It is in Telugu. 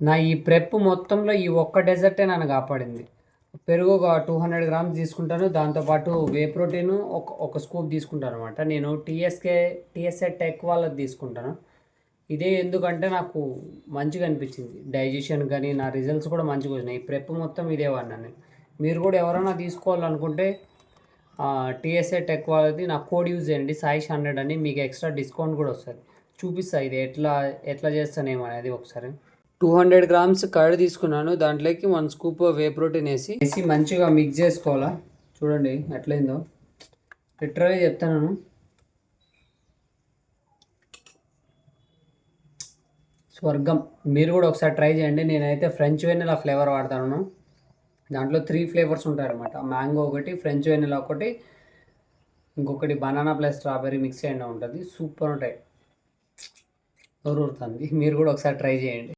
నా ఈ ప్రెప్ మొత్తంలో ఈ ఒక్క డెజర్టే నన్ను కాపాడింది. పెరుగు ఒక 200 గ్రామ్స్ తీసుకుంటాను. దాంతోపాటు వే ప్రోటీన్ ఒక స్కూప్ తీసుకుంటాననమాట. నేను టీఎస్ఏ టెక్ వాళ్ళది తీసుకుంటాను. ఇదే ఎందుకంటే నాకు మంచిగా అనిపించింది. డైజెషన్ కానీ నా రిజల్ట్స్ కూడా మంచిగా వచ్చినాయి. ఈ ప్రెప్ మొత్తం ఇదే వాడినా నేను. మీరు కూడా ఎవరైనా తీసుకోవాలనుకుంటే టీఎస్ఏ టెక్ వాళ్ళది నా కోడ్ యూజ్ చేయండి, సాయిష్ 100 అని. మీకు ఎక్స్ట్రా డిస్కౌంట్ కూడా వస్తుంది. చూపిస్తా ఇది ఎట్లా చేస్తానేమో అనేది ఒకసారి. 200 గ్రామ్స్ కర్డ్ తీసుకున్నాను. దాంట్లోకి 1 స్కూప్ వే ప్రోటీన్ వేసి మంచిగా మిక్స్ చేసుకోవాలా. చూడండి ఎట్లయిందో, లిటరల్గా చెప్తాను. స్వర్గం. మీరు కూడా ఒకసారి ట్రై చేయండి. నేనైతే ఫ్రెంచ్ వెనిలా ఫ్లేవర్ వాడతాను. దాంట్లో 3 ఫ్లేవర్స్ ఉంటాయి అన్నమాట. మ్యాంగో ఒకటి, ఫ్రెంచ్ వెనిలా ఒకటి, ఇంకొకటి బనానా ప్లస్ స్ట్రాబెర్రీ మిక్స్ అయినా ఉంటుంది. సూపర్ ఉంటాయి. ఊరుతుంది. మీరు కూడా ఒకసారి ట్రై చేయండి.